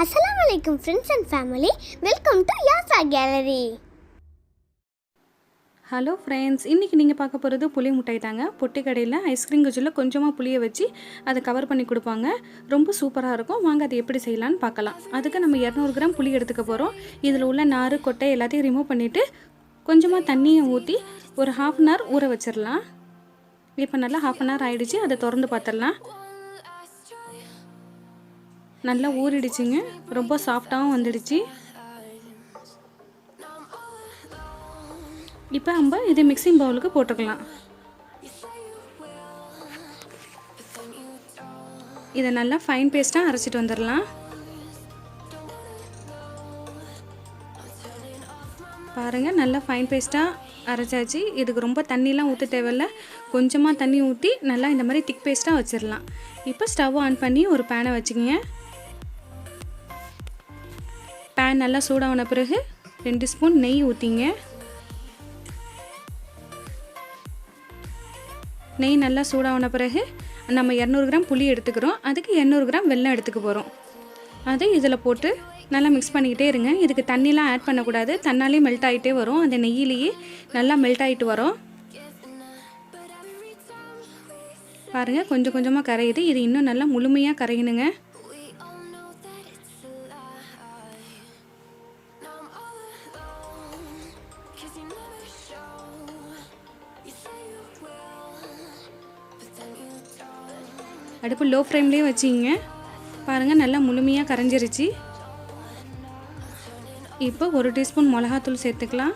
Assalamualaikum friends and family. Welcome to YASRAW Gallery. Hello friends, இன்றைக்கி நீங்கள் பார்க்க போகிறது புளி முட்டாய் தாங்க. பொட்டி கடையில் ஐஸ்கிரீம் கஜில் கொஞ்சமாக புளியை வச்சு அதை கவர் பண்ணி கொடுப்பாங்க. ரொம்ப சூப்பராக இருக்கும். வாங்க அதை எப்படி செய்யலான்னு பார்க்கலாம். அதுக்கு நம்ம 200 கிராம் புளி எடுத்துக்க போகிறோம். இதில் உள்ள நார் கொட்டை எல்லாத்தையும் ரிமூவ் பண்ணிவிட்டு கொஞ்சமாக தண்ணியை ஊற்றி ஒரு ½ அன் ஹவர் ஊற வச்சிடலாம். இப்போ நல்லா ½ அன் ஹவர் ஆகிடுச்சு. அதை திறந்து பார்த்துடலாம். நல்லா ஊறிடுச்சுங்க. ரொம்ப சாஃப்டாகவும் வந்துடுச்சு. இப்போ நம்ம இது மிக்சிங் பவுலுக்கு போட்டுக்கலாம். இதை நல்லா ஃபைன் பேஸ்ட்டாக அரைச்சிட்டு வந்துடலாம். பாருங்கள், நல்லா ஃபைன் பேஸ்ட்டாக அரைச்சாச்சு. இதுக்கு ரொம்ப தண்ணிலாம் ஊற்ற தேவையில்லை. கொஞ்சமாக தண்ணி ஊற்றி நல்லா இந்த மாதிரி திக் பேஸ்ட்டாக வச்சிடலாம். இப்போ ஸ்டவ் ஆன் பண்ணி ஒரு பேனை வச்சுக்கோங்க. பேன் நல்லா சூடான பிறகு 2 ஸ்பூன் நெய் ஊற்றிங்க. நெய் நல்லா சூடான பிறகு நம்ம 200 கிராம் புளி எடுத்துக்கிறோம். அதுக்கு 200 கிராம் வெல்லம் எடுத்துக்க போகிறோம். அதை இதில் போட்டு நல்லா மிக்ஸ் பண்ணிக்கிட்டே இருங்க. இதுக்கு தண்ணிலாம் ஆட் பண்ணக்கூடாது. தன்னாலே மெல்ட் ஆகிட்டே வரும். அந்த நெய்யிலேயே நல்லா மெல்ட் ஆகிட்டு வரும். பாருங்கள், கொஞ்சம் கொஞ்சமாக கரையுது. இது இன்னும் நல்லா முழுமையாக கரையணுங்க. அடுப்பு லோ ஃப்ளேம்லேயே வச்சிங்க. பாருங்கள், நல்லா முழுமையாக கரைஞ்சிருச்சு. இப்போ 1 டீஸ்பூன் மிளகாத்தூள் சேர்த்துக்கலாம்.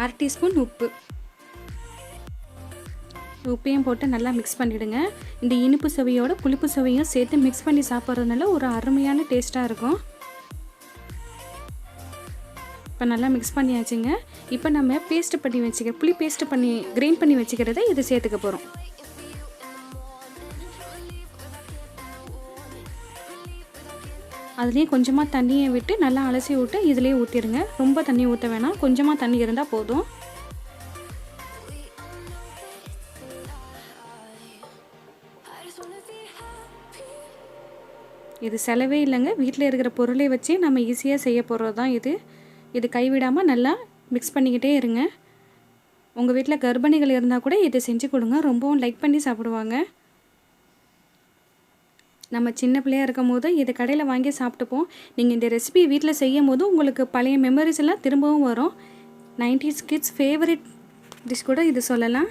1/2 டீஸ்பூன் உப்பு. உப்பையும் போட்டு நல்லா மிக்ஸ் பண்ணிவிடுங்க. இந்த இனிப்பு சுவையோட புளிப்பு சுவையும் சேர்த்து மிக்ஸ் பண்ணி சாப்பிட்றதுனால ஒரு அருமையான டேஸ்ட்டாக இருக்கும். இப்போ நல்லா மிக்ஸ் பண்ணியாச்சுங்க. இப்போ நம்ம பேஸ்ட் பண்ணி புளி பேஸ்ட் பண்ணி கிரைண்ட் பண்ணி வச்சுக்கிறத இது சேர்த்துக்க போகிறோம். அதுலேயே கொஞ்சமாக தண்ணியை விட்டு நல்லா அலசி விட்டு இதிலே ஊற்றிடுங்க. ரொம்ப தண்ணி ஊற்ற வேணாம், கொஞ்சமாக தண்ணி இருந்தால் போதும். இது செலவே இல்லைங்க. வீட்டில் இருக்கிற பொருளை வச்சு நம்ம ஈஸியாக செய்ய போகிறது தான் இது கைவிடாமல் நல்லா மிக்ஸ் பண்ணிக்கிட்டே இருங்க. உங்கள் வீட்டில் கர்ப்பிணிகள் இருந்தால் கூட இதை செஞ்சு கொடுங்க. ரொம்பவும் லைக் பண்ணி சாப்பிடுவாங்க. நம்ம சின்ன பிள்ளையாக இருக்கும் போது இதை கடையில் வாங்கி சாப்பிட்டுப்போம். நீங்கள் இந்த ரெசிபி வீட்டில் செய்யும் போது உங்களுக்கு பழைய மெமரிஸ் எல்லாம் திரும்பவும் வரும். 90s கிட்ஸ் ஃபேவரட் டிஷ் கூட இது சொல்லலாம்.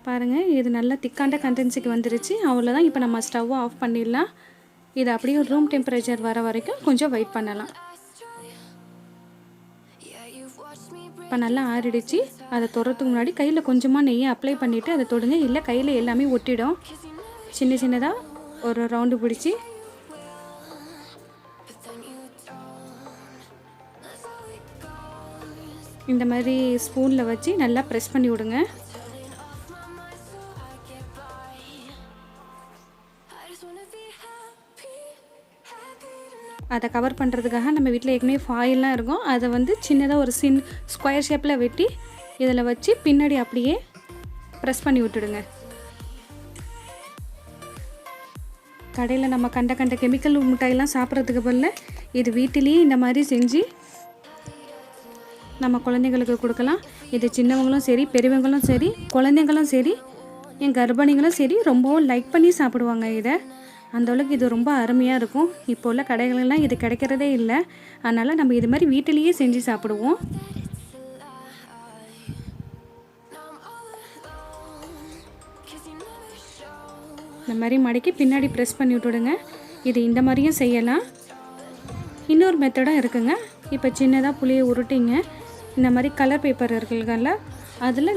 பாருங்கள், இது நல்லா திக்காண்ட கண்டென்ஸுக்கு வந்துருச்சு. அவ்வளோதான். இப்போ நம்ம ஸ்டவ்வை ஆஃப் பண்ணிடலாம். இது அப்படியே ரூம் டெம்பரேச்சர் வர வரைக்கும் கொஞ்சம் வெயிட் பண்ணலாம். இப்போ நல்லா ஆறிடுச்சு. அதை தொடுறதுக்கு முன்னாடி கையில் கொஞ்சமாக நெய்யை அப்ளை பண்ணிவிட்டு அதை தொடுங்க. இல்லை கையில் எல்லாமே ஒட்டிடும். சின்ன சின்னதாக ஒரு ரவுண்டு பிடிச்சி இந்த மாதிரி ஸ்பூனில் வச்சு நல்லா ப்ரெஸ் பண்ணி விடுங்க. அதை கவர் பண்ணுறதுக்காக நம்ம வீட்டில் ஏற்கனவே ஃபாயில்லாம் இருக்கும். அதை சின்னதாக ஒரு ஸ்கொயர் ஷேப்பில் வெட்டி இதில் வச்சு பின்னாடி அப்படியே ப்ரெஸ் பண்ணி விட்டுடுங்க. கடையில் நம்ம கண்ட கெமிக்கல் மிட்டாயெல்லாம் சாப்பிட்றதுக்கு பதில் இது வீட்டிலேயே இந்த மாதிரி செஞ்சு நம்ம குழந்தைங்களுக்கு கொடுக்கலாம். இது சின்னவங்களும் சரி, பெரியவங்களும் சரி, குழந்தைங்களும் சரி, என் கர்ப்பிணிகளும் சரி ரொம்பவும் லைக் பண்ணி சாப்பிடுவாங்க. இதை அந்தளவுக்கு இது ரொம்ப அருமையாக இருக்கும். இப்போ உள்ள கடைகளெல்லாம் இது கிடைக்கிறதே இல்லை. அதனால் நம்ம இது மாதிரி வீட்டிலேயே செஞ்சு சாப்பிடுவோம். இந்த மாதிரி மடக்கி பின்னாடி ப்ரெஸ் பண்ணி விட்டுடுங்க. இது இந்த மாதிரியும் செய்யலாம். இன்னொரு மெத்தடும் இருக்குங்க. இப்போ சின்னதாக புளியை உருட்டிங்க. இந்த மாதிரி கலர் பேப்பர் இருக்குல்ல, அதில்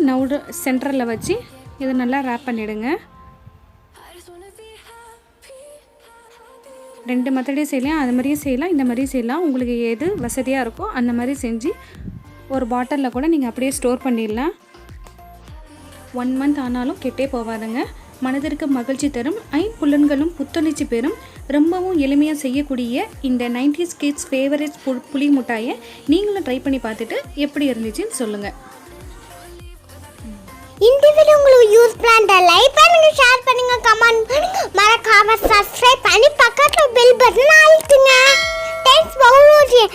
சென்டரில் வச்சு இதை நல்லா ரேப் பண்ணிவிடுங்க. 2 மெத்தடே செய்யலாம். அது மாதிரியும் செய்யலாம், இந்த மாதிரியும் செய்யலாம். உங்களுக்கு எது வசதியாக இருக்கோ அந்த மாதிரி செஞ்சு ஒரு பாட்டிலில் கூட நீங்கள் அப்படியே ஸ்டோர் பண்ணிடலாம். 1 மந்த் ஆனாலும் கெட்டே போகாதுங்க. மனதிற்கு மகிழ்ச்சி தரும், ஐம்புலன்களும் புத்துணர்ச்சி பெறும், ரொம்பவும் எளிமையாக செய்யக்கூடிய இந்த 90s கிட்ஸ் ஃபேவரட் புளி முட்டாயை நீங்களும் ட்ரை பண்ணி பார்த்துட்டு எப்படி இருந்துச்சுன்னு சொல்லுங்கள். இந்த வீடியோ உங்களுக்கு யூஸ்ஃபுல்லா இருந்தா லைக் பண்ணுங்க, ஷேர் பண்ணுங்க, கமெண்ட் பண்ணுங்க, மறக்காம சப்ஸ்கிரைப் பண்ணி பக்கத்துல பெல் பட்டன் அழுத்துங்க. தேங்க்ஸ் ஃபார் வாட்சிங்.